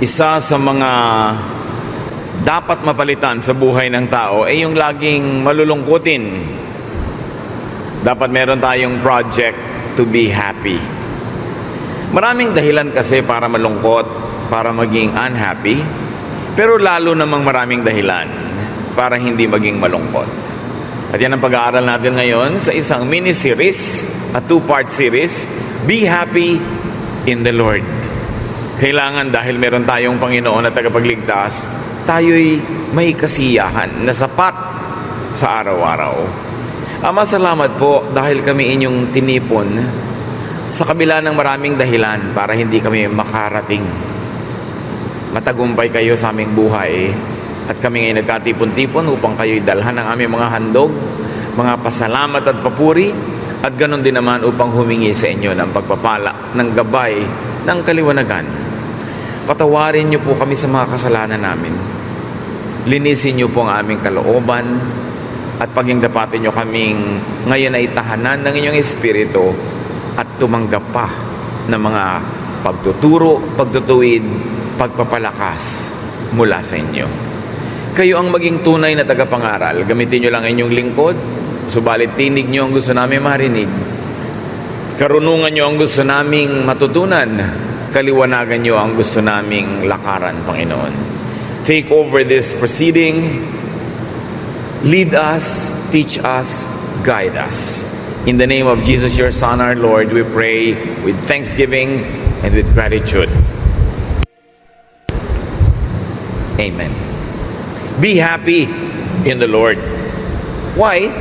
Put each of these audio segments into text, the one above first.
Isa sa mga dapat mapalitan sa buhay ng tao ay yung laging malulungkutin. Dapat meron tayong project to be happy. Maraming dahilan kasi para malungkot, para maging unhappy, pero lalo namang maraming dahilan para hindi maging malungkot. At yan ang pag-aaral natin ngayon sa isang mini-series, a 2-part series, Be Happy in the Lord. Kailangan dahil meron tayong Panginoon na tagapagligtas, tayo'y may kasiyahan na sapat sa araw-araw. Ama, salamat po dahil kami inyong tinipon sa kabila ng maraming dahilan para hindi kami makarating. Matagumpay kayo sa aming buhay at kami ngayon nagkatipon-tipon upang kayo'y dalhan ng aming mga handog, mga pasalamat at papuri, at ganon din naman upang humingi sa inyo ng pagpapala, ng gabay, ng kaliwanagan. Patawarin niyo po kami sa mga kasalanan namin. Linisin niyo po ang aming kalooban at pagingdapatin niyo kaming ngayon ay tahanan ng inyong Espiritu at tumanggap pa ng mga pagtuturo, pagtutuwid, pagpapalakas mula sa inyo. Kayo ang maging tunay na tagapangaral. Gamitin niyo lang inyong lingkod, subalit tinig niyo ang gusto namin marinig. Karunungan niyo ang gusto naming matutunan. Kaliwanagan niyo ang gusto naming lakaran, Panginoon. Take over this proceeding. Lead us, teach us, guide us. In the name of Jesus, your Son, our Lord, we pray with thanksgiving and with gratitude. Amen. Be happy in the Lord. Why?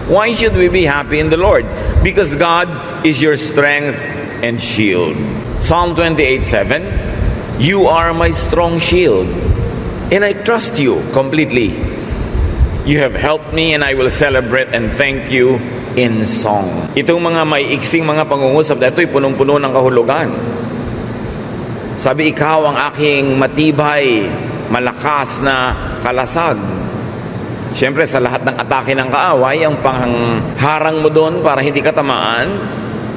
Why should we be happy in the Lord? Because God is your strength and shield. Psalm 28:7, you are my strong shield, and I trust you completely. You have helped me, and I will celebrate and thank you in song. Itong mga may iksing mga pangungusap na ito'y punong-puno ng kahulugan. Sabi, ikaw ang aking matibay, malakas na kalasag. Siyempre, sa lahat ng atake ng kaaway, ang pangharang mo doon para hindi ka tamaan,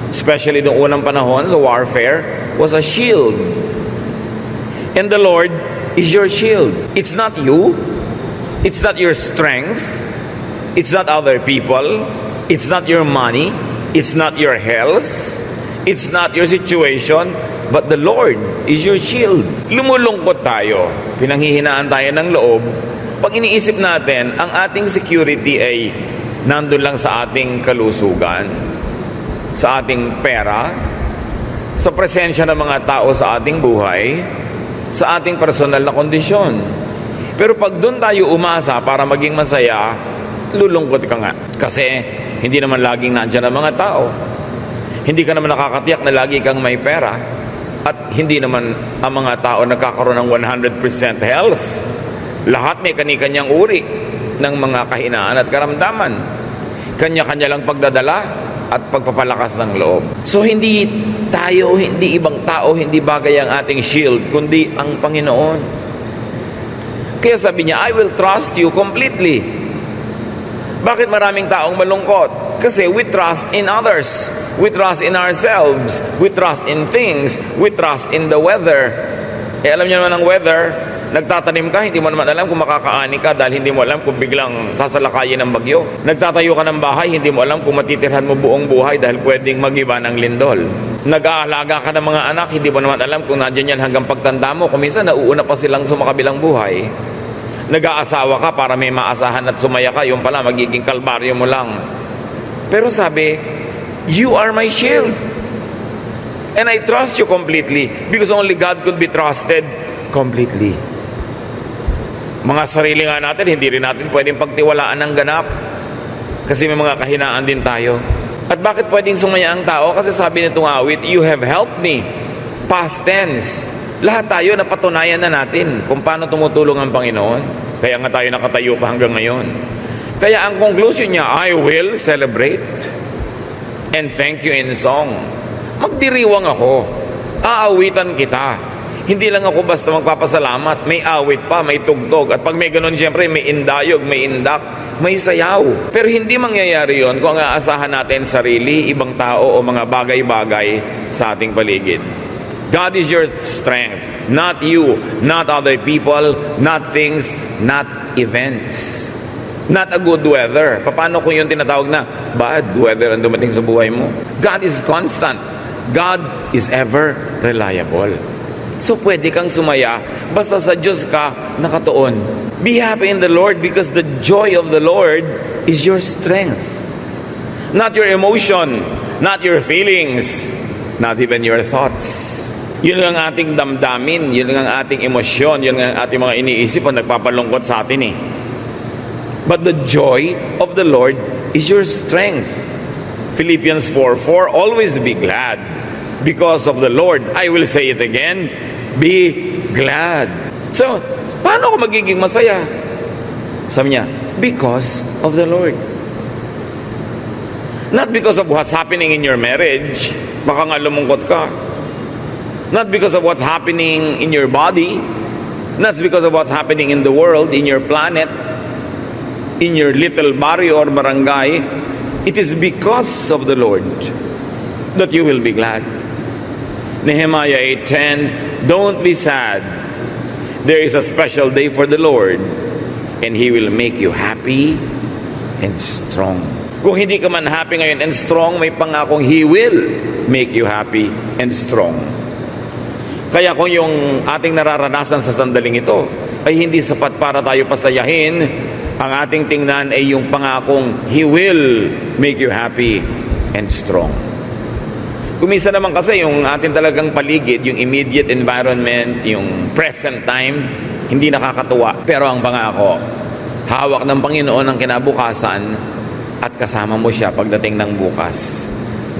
especially noong unang panahon sa warfare, was a shield. And the Lord is your shield. It's not you. It's not your strength. It's not other people. It's not your money. It's not your health. It's not your situation. But the Lord is your shield. Lumulungkot tayo. Pinanghihinaan tayo ng loob. Pag iniisip natin, ang ating security ay nandun lang sa ating kalusugan, sa ating pera, sa presensya ng mga tao sa ating buhay, sa ating personal na kondisyon. Pero pag doon tayo umasa para maging masaya, lulungkot ka nga. Kasi hindi naman laging nandiyan ang mga tao. Hindi ka naman nakakatiyak na lagi kang may pera. At hindi naman ang mga tao nagkakaroon ng 100% health. Lahat may kani-kanyang uri ng mga kahinaan at karamdaman. Kanya-kanya lang pagdadala at pagpapalakas ng loob. So hindi tayo, hindi ibang tao, hindi bagay ang ating shield, kundi ang Panginoon. Kaya sabi niya, I will trust you completely. Bakit maraming taong malungkot? Kasi we trust in others. We trust in ourselves. We trust in things. We trust in the weather. Alam niyo naman ang weather, nagtatanim ka, hindi mo naman alam kung makakaani ka dahil hindi mo alam kung biglang sasalakayin ng bagyo. Nagtatayo ka ng bahay, hindi mo alam kung matitirhan mo buong buhay dahil pwedeng mag-iba ng lindol. Nag-aalaga ka ng mga anak, hindi mo naman alam kung nandiyan yan hanggang pagtanda mo. Kung minsan, nauuna pa silang sumakabilang buhay. Nag-aasawa ka para may maasahan at sumaya ka, yung pala, magiging kalbaryo mo lang. Pero sabi, you are my shield. And I trust you completely because only God could be trusted completely. Mga sarili nga natin, hindi rin natin pwedeng pagtiwalaan ng ganap kasi may mga kahinaan din tayo. At bakit pwedeng sumaya ang tao? Kasi sabi nitong awit, you have helped me. Past tense. Lahat tayo napatunayan na natin kung paano tumutulong ang Panginoon. Kaya nga tayo nakatayo pa hanggang ngayon. Kaya ang conclusion niya, I will celebrate and thank you in song. Magdiriwang ako. Aawitan kita. Hindi lang ako basta magpapasalamat. May awit pa, may tugtog. At pag may ganun, siyempre, may indayog, may indak, may sayaw. Pero hindi mangyayari yon kung ang aasahan natin sarili, ibang tao o mga bagay-bagay sa ating paligid. God is your strength. Not you, not other people, not things, not events. Not a good weather. Paano kung yung tinatawag na bad weather ang dumating sa buhay mo? God is constant. God is ever reliable. So pwede kang sumaya basta sa Diyos ka nakatuon. Be happy in the Lord because the joy of the Lord is your strength. Not your emotion, not your feelings, not even your thoughts. Yun lang ating damdamin, yun lang ang ating emosyon, yun lang ang ating mga iniisip o nagpapalungkot sa atin eh. But the joy of the Lord is your strength. Philippians 4:4, always be glad because of the Lord. I will say it again, be glad. So, paano ako magiging masaya? Sabi niya, because of the Lord. Not because of what's happening in your marriage. Baka nga lumungkot ka. Not because of what's happening in your body. Not because of what's happening in the world, in your planet, in your little barrio or barangay. It is because of the Lord that you will be glad. Nehemiah 8:10, don't be sad. There is a special day for the Lord, and He will make you happy and strong. Kung hindi ka man happy ngayon and strong, may pangakong He will make you happy and strong. Kaya kung yung ating nararanasan sa sandaling ito ay hindi sapat para tayo pasayahin, ang ating tingnan ay yung pangakong He will make you happy and strong. Kumisa naman kasi yung ating talagang paligid, yung immediate environment, yung present time, hindi nakakatuwa. Pero ang pangako, hawak ng Panginoon ang kinabukasan at kasama mo siya pagdating ng bukas.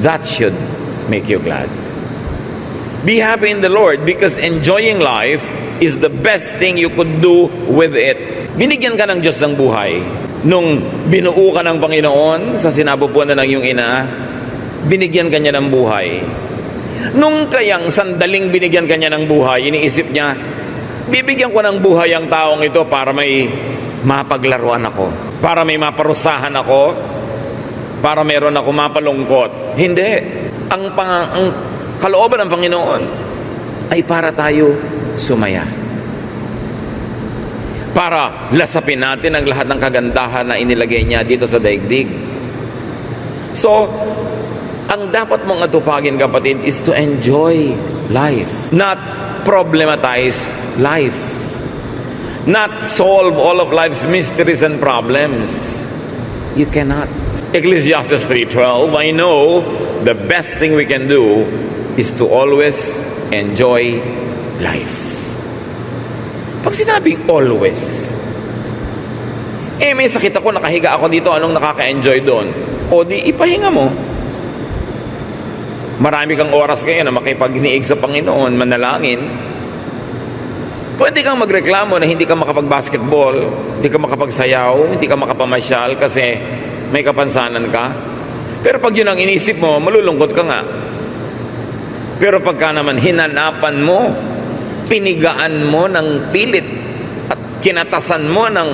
That should make you glad. Be happy in the Lord because enjoying life is the best thing you could do with it. Binigyan ka ng Diyos ng buhay. Nung binuo ka ng Panginoon sa sinabupuan na ng iyong ina, binigyan ka niya ng buhay. Nung kayang sandaling binigyan ka niya ng buhay, iniisip niya, bibigyan ko ng buhay ang taong ito para may mapaglaruan ako, para may maparusahan ako, para meron ako mapalungkot. Hindi. Ang kalooban ng Panginoon ay para tayo sumaya. Para lasapin natin ang lahat ng kagandahan na inilagay niya dito sa daigdig. So, ang dapat mong atupagin, kapatid, is to enjoy life. Not problematize life. Not solve all of life's mysteries and problems. You cannot. Ecclesiastes 3:12, I know the best thing we can do is to always enjoy life. Pag sinabing always, may sakit ako, nakahiga ako dito, anong nakaka-enjoy doon? O di, ipahinga mo. Marami kang oras ngayon na makipagniig sa Panginoon, manalangin. Pwede kang magreklamo na hindi ka makapag-basketball, hindi ka makapagsayaw, hindi ka makapamasyal kasi may kapansanan ka. Pero pag yun ang inisip mo, malulungkot ka nga. Pero pagka naman hinanapan mo, pinigaan mo ng pilit at kinatasan mo ng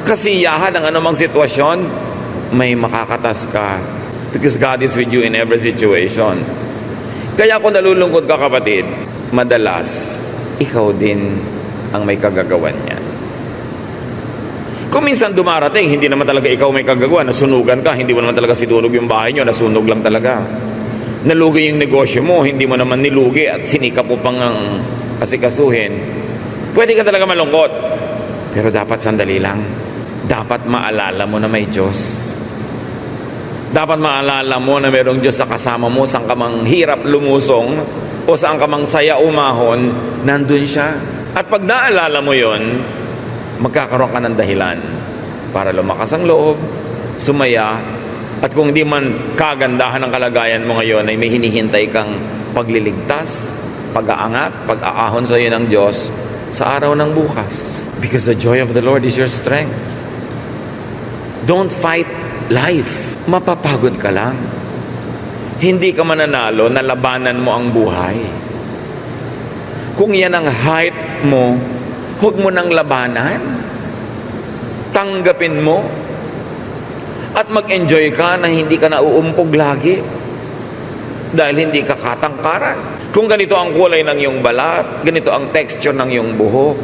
kasiyahan ng anumang sitwasyon, may makakatas ka. Because God is with you in every situation. Kaya kung nalulungkot ka, kapatid, madalas, ikaw din ang may kagagawan niya. Kung minsan dumarating, hindi naman talaga ikaw may kagagawa, nasunugan ka, hindi mo naman talaga sinunog yung bahay nyo, nasunog lang talaga. Nalugi yung negosyo mo, hindi mo naman nilugi at sinikap mo pang ang asikasuhin. Pwede ka talaga malungkot. Pero dapat sandali lang. Dapat maalala mo na may Diyos. Dapat maalala mo na mayroong Diyos sa kasama mo, saan ka mang hirap lumusong o saan ka mang saya umahon, nandun siya. At pag naalala mo yon, magkakaroon ka ng dahilan para lumakas ang loob, sumaya, at kung di man kagandahan ng kalagayan mo ngayon ay may hinihintay kang pagliligtas, pag-aangat, pag-aahon sa iyo ng Diyos sa araw ng bukas. Because the joy of the Lord is your strength. Don't fight life. Mapapagod ka lang. Hindi ka mananalo na labanan mo ang buhay. Kung yan ang height mo, huwag mo nang labanan. Tanggapin mo. At mag-enjoy ka na hindi ka nauumpog lagi. Dahil hindi ka katangkaran. Kung ganito ang kulay ng iyong balat, ganito ang texture ng iyong buhok,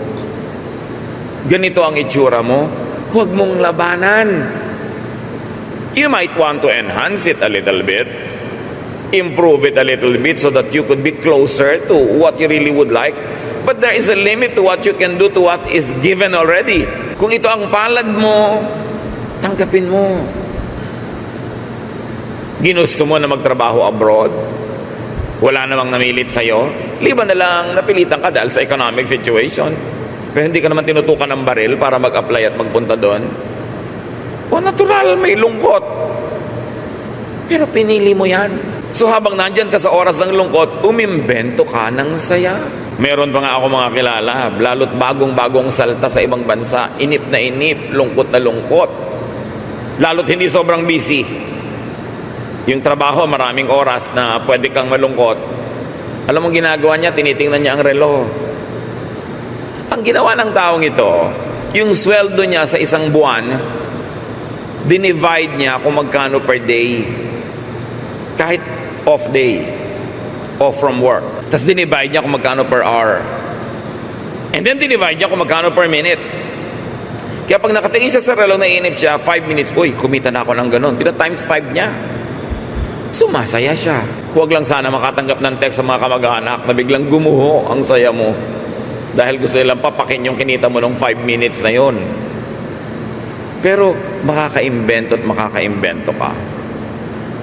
ganito ang itsura mo, huwag mong labanan. You might want to enhance it a little bit, improve it a little bit so that you could be closer to what you really would like. But there is a limit to what you can do to what is given already. Kung ito ang palad mo, tanggapin mo. Ginusto mo na magtrabaho abroad, wala namang namilit sa'yo, liban na lang napilitan ka dahil sa economic situation. Pero hindi ka naman tinutukan ng baril para mag-apply at magpunta doon. O natural, may lungkot. Pero pinili mo yan. So habang nandyan ka sa oras ng lungkot, umimbento ka ng saya. Meron pa nga ako mga kilala, lalo't bagong-bagong salta sa ibang bansa, inip na inip, lungkot na lungkot. Lalo't hindi sobrang busy. Yung trabaho, maraming oras na pwede kang malungkot. Alam mo ginagawa niya, tinitingnan niya ang relo. Ang ginawa ng taong ito, yung sweldo niya sa isang buwan, dinivide niya kung magkano per day. Kahit off day, off from work. Tapos dinivide niya kung magkano per hour. And then dinivide niya kung magkano per minute. Kaya pag nakatingin siya sa relo, naiinip siya, 5 minutes, uy, kumita na ako ng ganun. Times 5 niya. Sumasaya siya. Huwag lang sana makatanggap ng text sa mga kamag-anak na biglang gumuho ang saya mo. Dahil gusto nilang papakin yung kinita mo ng 5 minutes na yon. Pero makakaimbento at makakaimbento ka.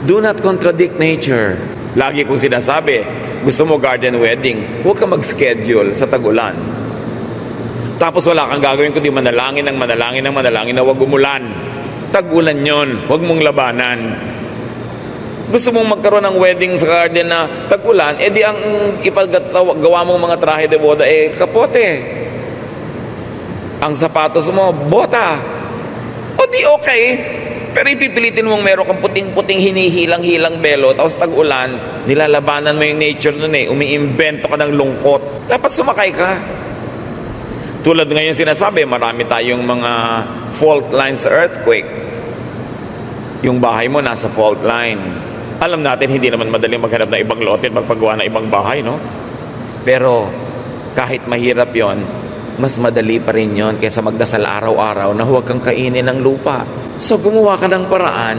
Do not contradict nature. Lagi kong sinasabi, gusto mo garden wedding, huwag ka mag-schedule sa tag-ulan. Tapos wala kang gagawin kundi manalangin na huwag umulan. Tag-ulan yon, huwag mong labanan. Gusto mong magkaroon ng wedding sa garden na tag-ulan, edi ang ipagawa mong mga trahe de boda, kapote. Ang sapatos mo, bota. O di okay, pero ipipilitin mong meron kang puting-puting hinihilang-hilang belo, tapos tag-ulan, nilalabanan mo yung nature nun umiimbento ka ng lungkot. Dapat sumakay ka. Tulad ngayon sinasabi, marami tayong mga fault lines sa earthquake. Yung bahay mo nasa fault line. Alam natin, hindi naman madaling maghanap ng ibang lote at magpagawa ng ibang bahay, no? Pero kahit mahirap yon, mas madali pa rin yon kaysa magdasal araw-araw na huwag kang kainin ng lupa. So gumawa ka ng paraan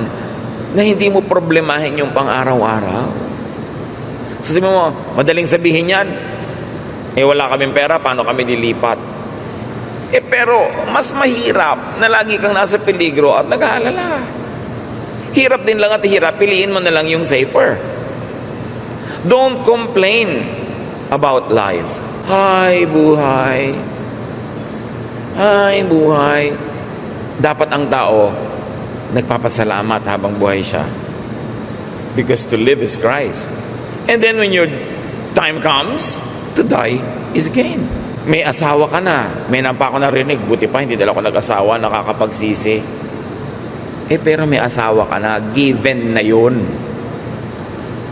na hindi mo problemahin yung pang-araw-araw. So sabi mo, madaling sabihin yan, wala kaming pera, paano kami dilipat? Pero mas mahirap na lagi kang nasa peligro at nag-aalala. Hirap din lang at hirap, piliin mo na lang yung safer. Don't complain about life. Hay buhay. Hay buhay. Dapat ang tao nagpapasalamat habang buhay siya. Because to live is Christ. And then when your time comes, to die is gain. May asawa ka na. May nampa ako narinig. Buti pa, hindi dala ako nag-asawa, nakakapagsisi. Pero may asawa ka na. Given na yun.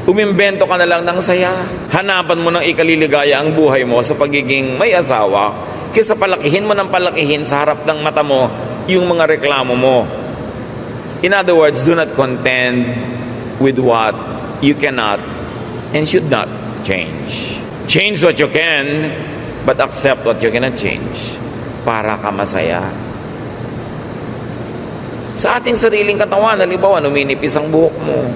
Umimbento ka na lang ng saya. Hanapan mo ng ikaliligaya ang buhay mo sa pagiging may asawa kaysa palakihin mo ng palakihin sa harap ng mata mo yung mga reklamo mo. In other words, do not contend with what you cannot and should not change. Change what you can, but accept what you cannot change para ka masaya. Sa ating sariling katawan, halimbawa, numinipis ang buhok mo.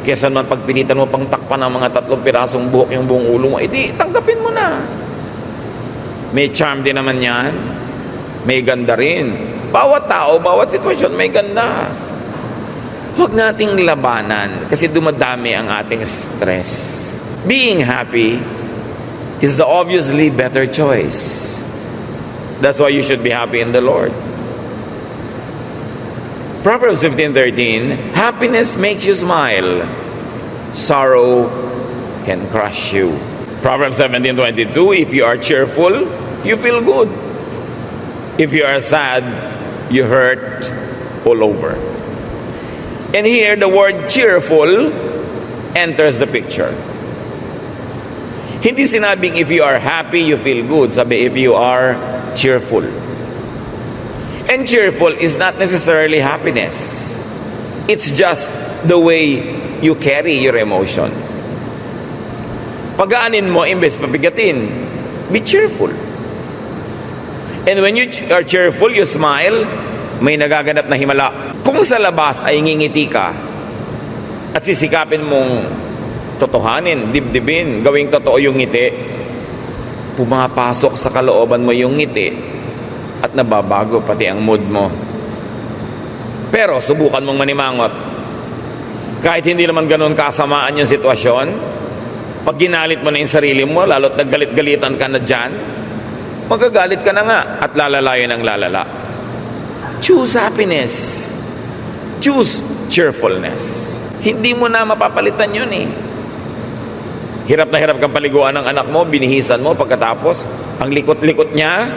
Kesa naman pagpilitan mo pang takpan ng mga 3 pirasong buhok yung buong ulo mo, edi tanggapin mo na. May charm din naman yan. May ganda rin. Bawat tao, bawat sitwasyon, may ganda. Huwag nating labanan kasi dumadami ang ating stress. Being happy is the obviously better choice. That's why you should be happy in the Lord. Proverbs 15:13, happiness makes you smile. Sorrow can crush you. Proverbs 17:22, if you are cheerful, you feel good. If you are sad, you hurt all over. And here, the word cheerful enters the picture. Hindi sinabing if you are happy, you feel good. Sabi, if you are cheerful. And cheerful is not necessarily happiness. It's just the way you carry your emotion. Pagaanin mo, imbes pabigatin. Be cheerful. And when you are cheerful, you smile, may nagaganap na himala. Kung sa labas ay ngingiti ka, at sisikapin mong totohanin, dibdibin, gawing totoo yung ngiti, pumapasok sa kalooban mo yung ngiti, at nababago pati ang mood mo. Pero subukan mong manimangot. Kahit hindi naman ganun kasamaan yung sitwasyon, pag ginalit mo na yung sarili mo, lalo't naggalit-galitan ka na dyan, magagalit ka na nga at lalalayo ng lalala. Choose happiness. Choose cheerfulness. Hindi mo na mapapalitan yun eh. Hirap na hirap kang paliguan ng anak mo, binihisan mo, pagkatapos, ang likot-likot niya,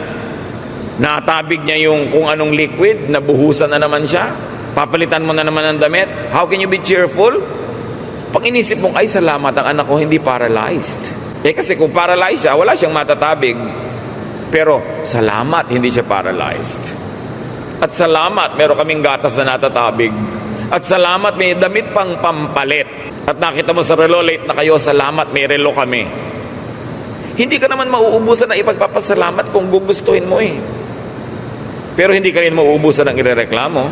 natabig niya yung kung anong liquid, nabuhusan na naman siya, papalitan mo na naman ang damit. How can you be cheerful? Pag inisip mong, ay salamat, ang anak ko hindi paralyzed. Kasi kung paralyzed siya, wala siyang matatabig. Pero salamat, hindi siya paralyzed. At salamat, meron kaming gatas na natatabig. At salamat, may damit pang pampalit. At nakita mo sa relo, late na kayo, salamat, may relo kami. Hindi ka naman mauubusan na ipagpapasalamat kung gugustuhin mo eh. Pero hindi ka rin mauubusan ng irereklamo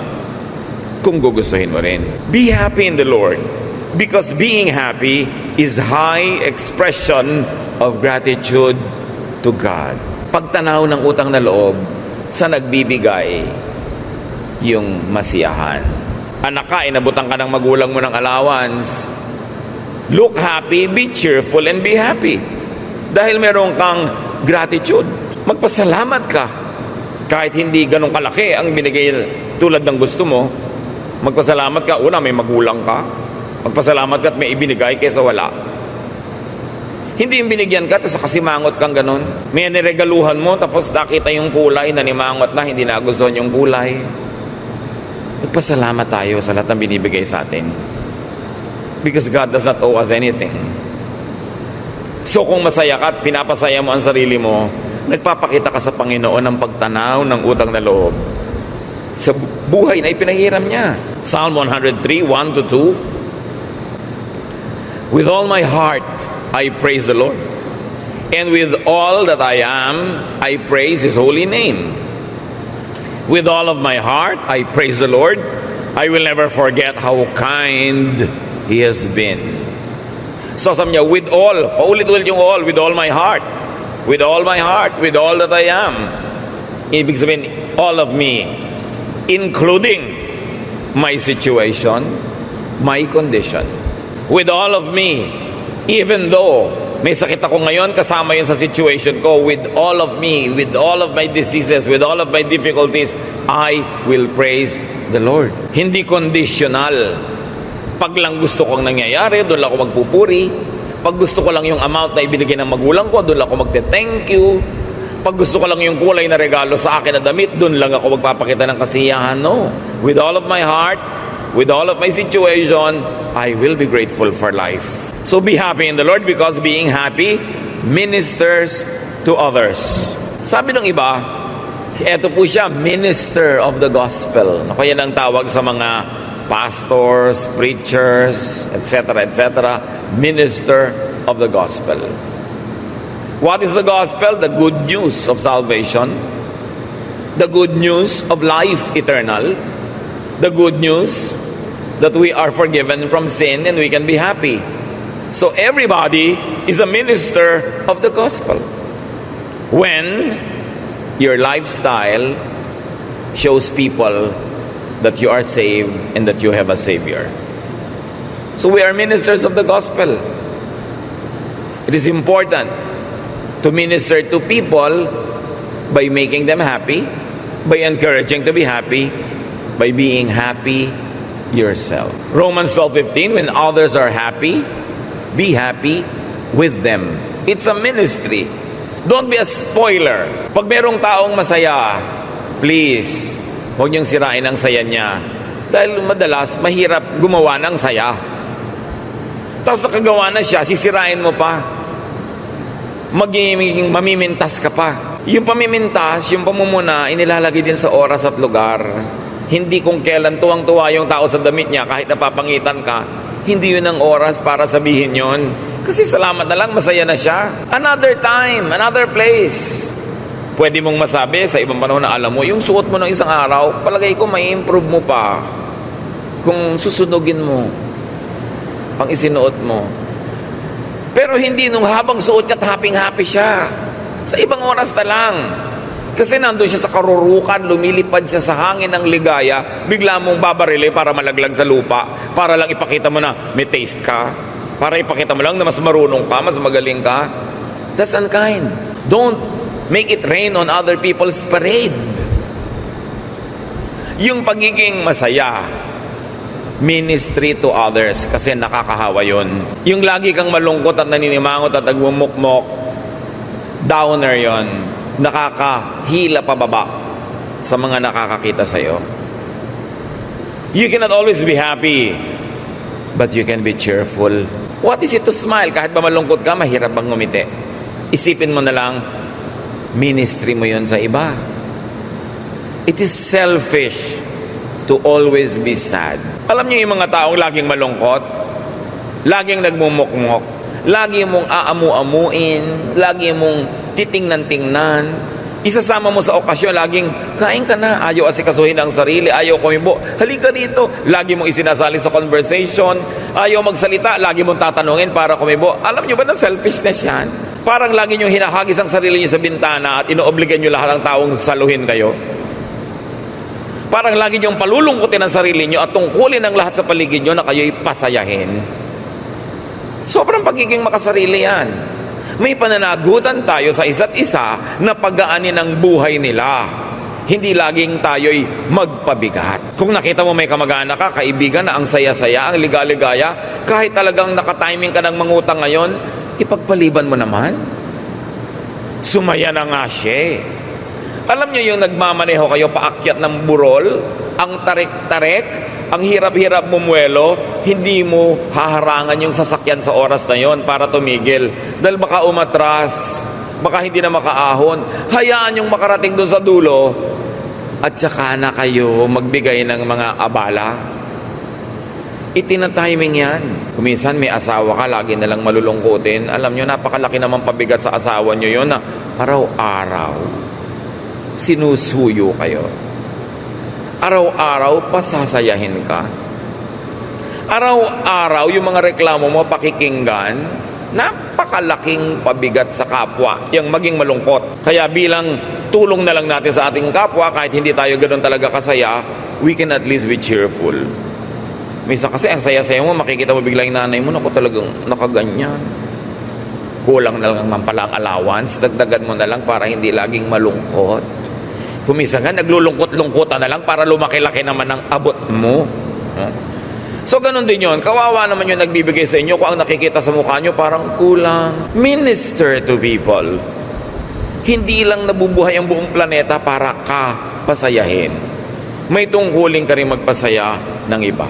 kung gugustuhin mo rin. Be happy in the Lord, because being happy is high expression of gratitude to God. Pagtanaw ng utang na loob sa nagbibigay yung masiyahan. Anak ka, inabutan ka ng magulang mo ng allowance. Look happy, be cheerful, and be happy. Dahil meron kang gratitude. Magpasalamat ka. Kahit hindi ganun kalaki ang binigay tulad ng gusto mo, magpasalamat ka. Una, may magulang ka. Magpasalamat ka at may ibinigay kaysa wala. Hindi yung binigyan ka, tapos kasimangot kang ganun. May niregaluhan mo, tapos nakita yung kulay, nanimangot na, hindi nagustuhan yung kulay. Magpasalamat tayo sa lahat ng binibigay sa atin. Because God does not owe us anything. So kung masaya ka at pinapasaya mo ang sarili mo, nagpapakita ka sa Panginoon ng pagtanaw ng utang na loob sa buhay na ipinahiram niya. Psalm 103, 1-2. With all my heart, I praise the Lord. And with all that I am, I praise His holy name. With all of my heart, I praise the Lord. I will never forget how kind He has been. So sabi niya, with all, paulit-ulit yung all, with all my heart. With all my heart, with all that I am. Ibig sabihin, all of me, including my situation, my condition. With all of me, even though may sakit ako ngayon, kasama yun sa situation ko, with all of me, with all of my diseases, with all of my difficulties, I will praise the Lord. Hindi conditional. Pag lang gusto kong nangyayari, doon lang ako magpupuri. Pag gusto ko lang yung amount na ibinigay ng magulang ko, doon lang ako magte-thank you. Pag gusto ko lang yung kulay na regalo sa akin na damit, doon lang ako magpapakita ng kasiyahan. No. With all of my heart, with all of my situation, I will be grateful for life. So be happy in the Lord, because being happy ministers to others. Sabi ng iba, eto po siya, minister of the gospel. Kaya ang tawag sa mga pastors, preachers, etc., etc., minister of the gospel. What is the gospel? The good news of salvation, the good news of life eternal, the good news that we are forgiven from sin and we can be happy. So everybody is a minister of the gospel when your lifestyle shows people that you are saved and that you have a Savior. So we are ministers of the gospel. It is important to minister to people by making them happy, by encouraging to be happy, by being happy yourself. Romans 12:15, when others are happy, be happy with them. It's a ministry. Don't be a spoiler. Pag merong taong masaya, please, huwag niyong sirain ang saya niya. Dahil madalas, mahirap gumawa ng saya. Tapos nakagawa na siya, sisirain mo pa. Mamimintas ka pa. Yung pamimintas, yung pamumuna, inilalagay din sa oras at lugar. Hindi kung kailan tuwang-tuwa yung tao sa damit niya, kahit napapangitan ka, hindi yun ang oras para sabihin yun. Kasi salamat na lang, masaya na siya. Another time, another place. Pwede mong masabi sa ibang panahon na alam mo, yung suot mo ng isang araw, palagay ko may improve mo pa kung susunugin mo ang isinuot mo. Pero hindi nung habang suot niya, happy siya. Sa ibang oras na lang. Kasi nandun siya sa karurukan, lumilipad siya sa hangin ng ligaya, bigla mong babarili para malaglag sa lupa, para lang ipakita mo na may taste ka, para ipakita mo lang na mas marunong ka, mas magaling ka. That's unkind. Don't make it rain on other people's parade. Yung pagiging masaya, ministry to others, kasi nakakahawa yun. Yung lagi kang malungkot at naninimangot at nagmumukmok, downer yon, nakakahila pababa sa mga nakakakita sa'yo. You cannot always be happy, but you can be cheerful. What is it to smile? Kahit ba malungkot ka, mahirap bang ngumiti? Isipin mo na lang, ministry mo yon sa iba. It is selfish to always be sad. Alam niyo yung mga taong laging malungkot, laging nagmumukmok, lagi mong aamu-amuin, lagi mong titingnan-tingnan, isasama mo sa okasyon, laging kain ka na, ayaw asikasuhin ang sarili, ayaw kumibo, halika dito, lagi mong isinasali sa conversation, ayaw magsalita, lagi mong tatanungin para kumibo. Alam niyo ba na selfishness yan? Parang lagi niyo hinahagis ang sarili niyo sa bintana at inoobligan niyo lahat ng taong saluhin kayo. Parang lagi niyong palulungkutin ang sarili niyo at tungkulin ang lahat sa paligid niyo na kayo'y pasayahin. Sobrang pagiging makasarili yan. May pananagutan tayo sa isa't isa na pagaanin ang buhay nila. Hindi laging tayo'y magpabigat. Kung nakita mo may kamag-anak ka, kaibigan na ang saya-saya, ang ligaligaya, kahit talagang nakatiming ka ng mangutang ngayon, ipagpaliban mo naman. Sumaya na nga siya. Alam niyo yung nagmamaneho kayo paakyat ng burol, ang tarik-tarik, ang hirap-hirap bumuelo, hindi mo haharangan yung sasakyan sa oras na yon para tumigil. Dahil baka umatras, baka hindi na makaahon. Hayaan yung makarating doon sa dulo at saka na kayo magbigay ng mga abala. Itinatiming yan. Kuminsan may asawa ka, lagi na lang malulungkutin. Alam nyo, napakalaki naman pabigat sa asawa nyo yon na araw-araw sinusuyo kayo. Araw-araw pasasayahin ka. Araw-araw yung mga reklamo mo pakikinggan, napakalaking pabigat sa kapwa yung maging malungkot. Kaya bilang tulong na lang natin sa ating kapwa, kahit hindi tayo ganoon talaga kasaya, we can at least be cheerful. Minsan kasi ang saya-saya mo, makikita mo bigla yung nanay mo, naku talagang nakaganyan. Kulang na lang man pala ang allowance, dagdagan mo na lang para hindi laging malungkot. Kuminsan nga, naglulungkot-lungkutan na lang para lumaki-laki naman ang abot mo. So, ganun din yun. Kawawa naman yung nagbibigay sa inyo kung ang nakikita sa mukha nyo parang kulang. Minister to people. Hindi lang nabubuhay ang buong planeta para ka pasayahin. May tungkulin ka rin magpasaya ng iba.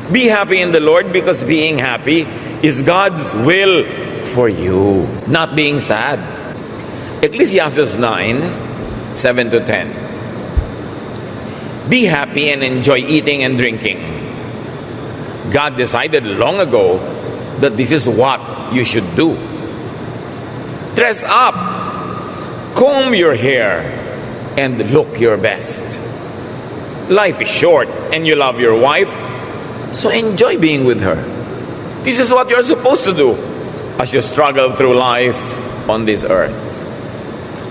Be happy in the Lord because being happy is God's will for you. Not being sad. Ecclesiastes 9:7 to 10. Be happy and enjoy eating and drinking. God decided long ago that this is what you should do. Dress up, comb your hair, and look your best. Life is short and you love your wife, so enjoy being with her. This is what you're supposed to do as you struggle through life on this earth.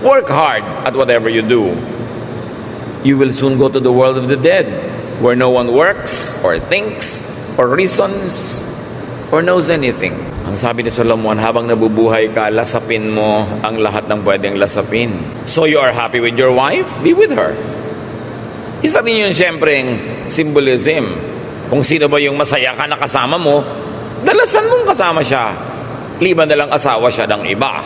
Work hard at whatever you do. You will soon go to the world of the dead, where no one works or thinks or reasons or knows anything. Ang sabi ni Solomon, habang nabubuhay ka, lasapin mo ang lahat ng pwedeng lasapin. So you are happy with your wife? Be with her. Isa rin yun siyempreng symbolism. Kung sino ba yung masaya ka na kasama mo, dalasan mong kasama siya. Liban na lang asawa siya ng iba.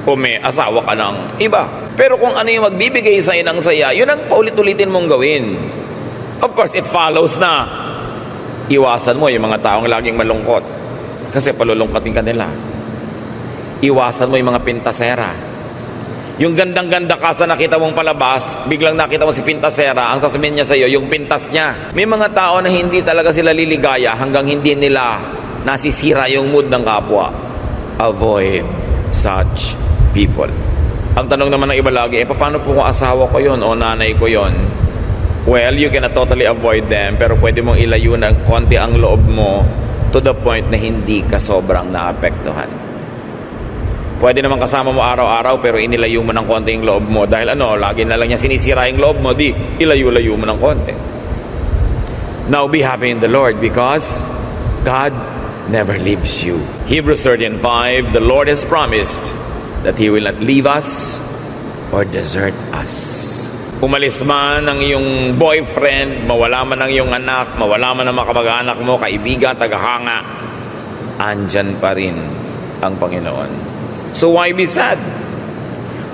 O may asawa ka ng iba. Pero kung ano yung magbibigay sa'yo ng saya, yun ang paulit-ulitin mong gawin. Of course, it follows na iwasan mo yung mga taong laging malungkot. Kasi palulungkotin ka nila. Iwasan mo yung mga pintasera. Yung gandang-ganda ka sa nakita mong palabas, biglang nakita mo si pintasera, ang sasabihin niya sa'yo, yung pintas niya. May mga tao na hindi talaga sila liligaya hanggang hindi nila nasisira yung mood ng kapwa. Avoid such people. Ang tanong naman ng iba lagi, paano po kung asawa ko yon o nanay ko yon? Well, you cannot totally avoid them, pero pwede mong ilayo ng konti ang loob mo to the point na hindi ka sobrang naapektuhan. Pwede naman kasama mo araw-araw pero inilayo mo ng konti yung loob mo dahil lagi na lang niya sinisira yung loob mo, di ilayo-layo mo ng konti. Now be happy in the Lord because God never leaves you. Hebrews 13:5, the Lord has promised that He will not leave us or desert us. Umalis man ang iyong boyfriend, mawala man ang iyong anak, mawala man ang mga kamag-anak mo, kaibigan, tagahanga, andyan pa rin ang Panginoon. So why be sad?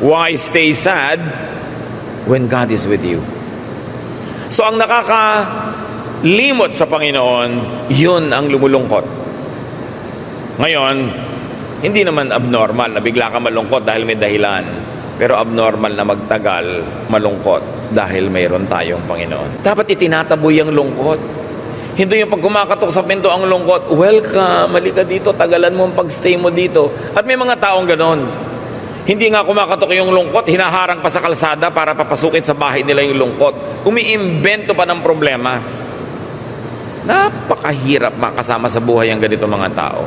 Why stay sad when God is with you? So ang nakakalimot sa Panginoon, yun ang lumulungkot. Ngayon, hindi naman abnormal na bigla ka malungkot dahil may dahilan. Pero abnormal na magtagal, malungkot dahil mayroon tayong Panginoon. Dapat itinataboy ang lungkot. Hindi yung pag kumakatok sa pinto ang lungkot, welcome, halika dito, tagalan mo ang pagstay mo dito. At may mga taong ganon. Hindi nga kumakatok yung lungkot, hinaharang pa sa kalsada para papasukin sa bahay nila yung lungkot. Umiimbento pa ng problema. Napakahirap makasama sa buhay ang ganito mga tao.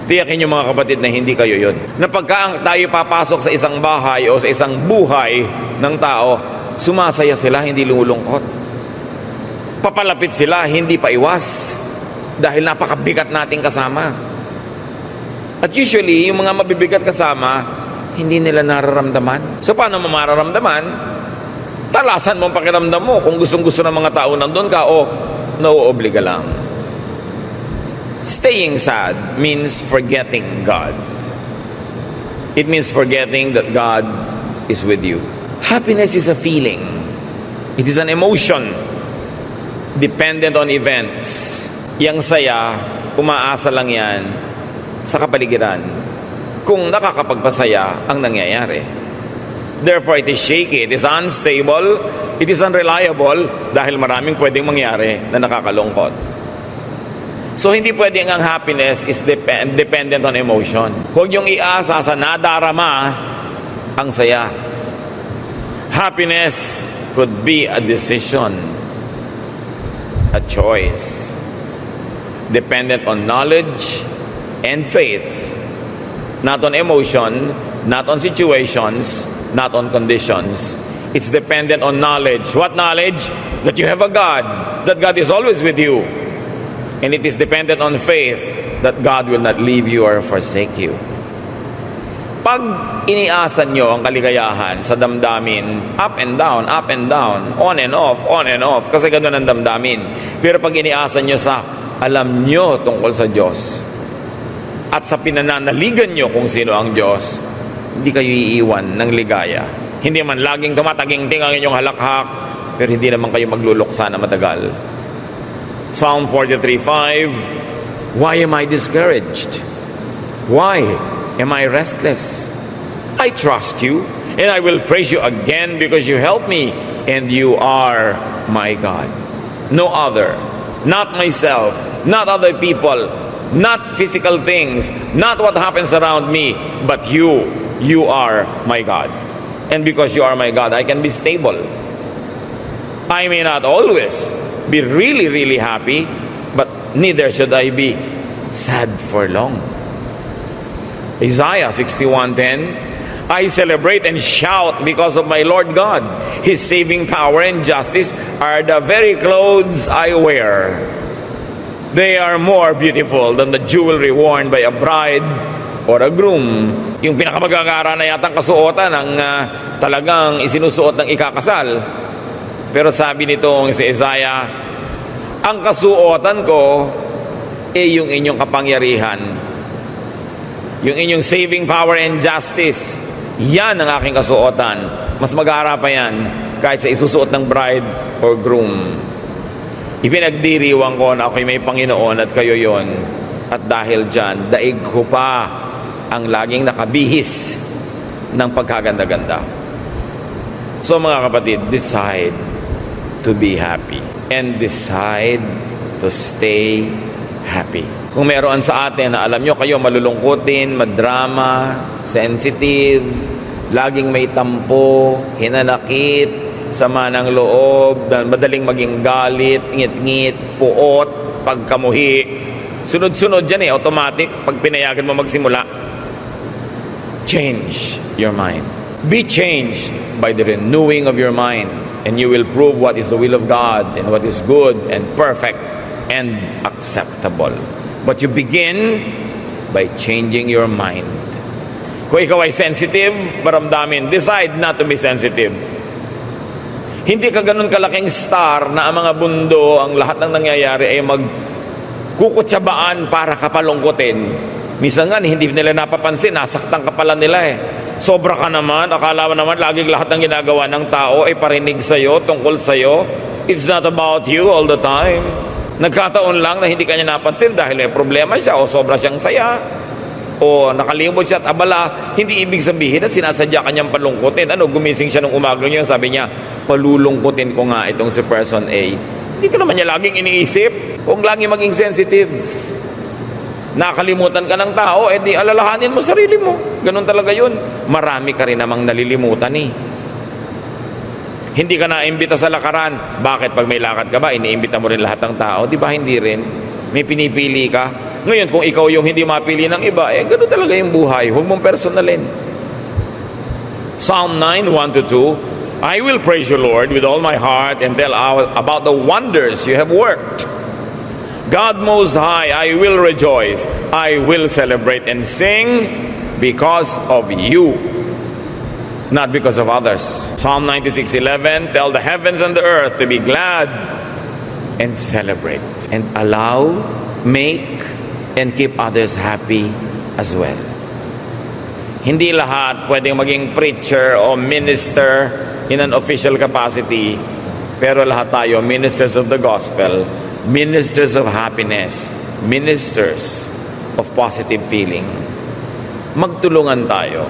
Tiyakin nyo mga kapatid na hindi kayo yun. Na pagka tayo papasok sa isang bahay o sa isang buhay ng tao, sumasaya sila, hindi lumulungkot. Papalapit sila, hindi paiwas. Dahil napakabigat nating kasama. At usually, yung mga mabibigat kasama, hindi nila nararamdaman. So paano mo mararamdaman? Talasan mo ang pakiramdam mo. Kung gustong-gusto ng mga tao nandun ka o nauobliga lang. Staying sad means forgetting God. It means forgetting that God is with you. Happiness is a feeling. It is an emotion dependent on events. Yang saya, umaasa lang yan sa kapaligiran kung nakakapagpasaya ang nangyayari. Therefore, it is shaky, it is unstable, it is unreliable dahil maraming pwedeng mangyari na nakakalungkot. So, hindi pwedeng ang happiness is dependent on emotion. Huwag niyong iasa sa nadarama ang saya. Happiness could be a decision, a choice, dependent on knowledge and faith, not on emotion, not on situations, not on conditions. It's dependent on knowledge. What knowledge? That you have a God, that God is always with you. And it is dependent on faith that God will not leave you or forsake you. Pag iniasan nyo ang kaligayahan sa damdamin, up and down, on and off, kasi ganun ang damdamin. Pero pag iniasan nyo sa alam nyo tungkol sa Diyos, at sa pinananaligan nyo kung sino ang Diyos, hindi kayo iiwan ng ligaya. Hindi man laging tumataging-ting ang inyong halakhak, pero hindi naman kayo magluluksa na matagal. Psalm 43:5, why am I discouraged? Why am I restless? I trust you, and I will praise you again because you help me, and you are my God. No other, not myself, not other people, not physical things, not what happens around me, but you are my God. And because you are my God, I can be stable. I may not always be really, really happy, but neither should I be sad for long. Isaiah 61:10, I celebrate and shout because of my Lord God. His saving power and justice are the very clothes I wear. They are more beautiful than the jewelry worn by a bride or a groom. Yung pinakamagagara na yatang kasuotan ang talagang isinusuot ng ikakasal. Pero sabi nitong si Isaiah, ang kasuotan ko yung inyong kapangyarihan, yung inyong saving power and justice. Yan ang aking kasuotan. Mas mag-aara pa yan kahit sa isusuot ng bride or groom. Ipinagdiriwang ko na ako'y may Panginoon at kayo yon. At dahil dyan, daig ko pa ang laging nakabihis ng pagkaganda-ganda. So mga kapatid, decide to be happy and decide to stay happy. Kung meron sa atin na alam nyo kayo malulungkutin, madrama, sensitive, laging may tampo, hinanakit, sama ng loob, madaling maging galit, ngit-ngit, puot, pagkamuhi. Sunod-sunod dyan automatic pag pinayagan mo magsimula. Change your mind. Be changed by the renewing of your mind, and you will prove what is the will of God and what is good and perfect and acceptable. But you begin by changing your mind. Kung ikaw ay sensitive, maramdamin, decide not to be sensitive. Hindi ka ganun kalaking star na ang mga bundo, ang lahat ng nangyayari ay magkukutsabaan para kapalungkutin. Minsan nga, hindi nila napapansin, nasaktan ka pala nila Sobra ka naman, akala mo naman laging lahat ng ginagawa ng tao ay parinig sa'yo, tungkol sa'yo. It's not about you all the time. Nagkataon lang na hindi kanya napansin dahil may problema siya o sobra siyang saya o nakalimot siya at abala. Hindi ibig sabihin na sinasadya kanyang palungkutin. Gumising siya nung umaga niya, sabi niya, palulungkutin ko nga itong si person A. Hindi ka naman niya laging iniisip. Huwag laging maging sensitive. Nakalimutan ka ng tao, di alalahanin mo sarili mo. Ganun talaga yun. Marami ka rin namang nalilimutan Hindi ka naimbita sa lakaran. Bakit pag may lakad ka ba, iniimbita mo rin lahat ng tao? Di ba hindi rin? May pinipili ka. Ngayon, kung ikaw yung hindi mapili ng iba, ganun talaga yung buhay. Huwag mong personalin. Psalm 9, 1-2, I will praise you, Lord, with all my heart and tell about the wonders you have worked. God Most High, I will rejoice. I will celebrate and sing because of you, not because of others. Psalm 96:11, tell the heavens and the earth to be glad and celebrate and allow, make, and keep others happy as well. Hindi lahat pwedeng maging preacher o minister in an official capacity, pero lahat tayo ministers of the gospel, ministers of happiness, ministers of positive feeling. Magtulungan tayo.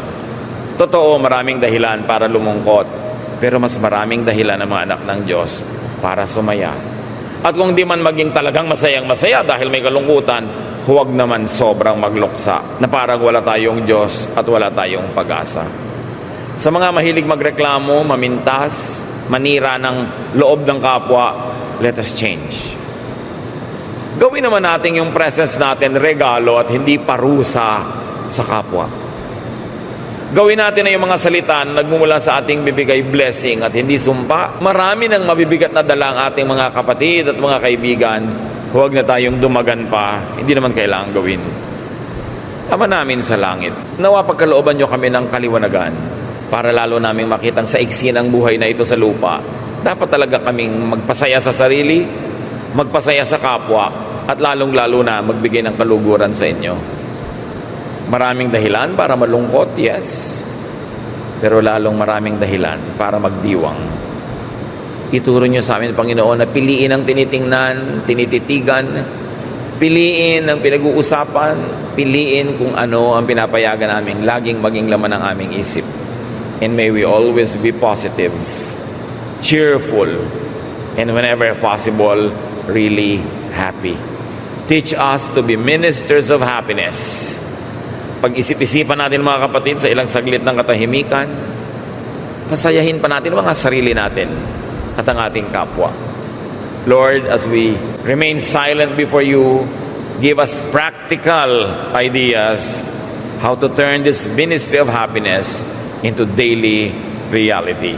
Totoo, maraming dahilan para lumungkot, pero mas maraming dahilan ng mga anak ng Diyos para sumaya. At kung di man maging talagang masayang-masaya dahil may kalungkutan, huwag naman sobrang magluksa na parang wala tayong Diyos at wala tayong pag-asa. Sa mga mahilig magreklamo, mamintas, manira ng loob ng kapwa, let us change. Gawin naman natin yung presence natin regalo at hindi parusa sa kapwa. Gawin natin na yung mga salita na nagmumula sa ating bibigay blessing at hindi sumpa. Marami nang mabibigat na dala ang ating mga kapatid at mga kaibigan. Huwag na tayong dumagan pa. Hindi naman kailangan gawin. Ama namin sa langit, nawa pagkalooban nyo kami ng kaliwanagan para lalo namin makitang sa iksi ng buhay na ito sa lupa. Dapat talaga kaming magpasaya sa sarili, magpasaya sa kapwa, at lalong-lalo na magbigay ng kaluguran sa inyo. Maraming dahilan para malungkot, yes. Pero lalong maraming dahilan para magdiwang. Ituro nyo sa amin, Panginoon, na piliin ang tinitingnan, tinititigan, piliin ang pinag-uusapan, piliin kung ano ang pinapayagan namin, laging maging laman ng aming isip. And may we always be positive, cheerful, and whenever possible, really happy. Teach us to be ministers of happiness. Pag-isip-isipan natin mga kapatid sa ilang saglit ng katahimikan, pasayahin pa natin mga sarili natin at ang ating kapwa. Lord, as we remain silent before you, give us practical ideas how to turn this ministry of happiness into daily reality.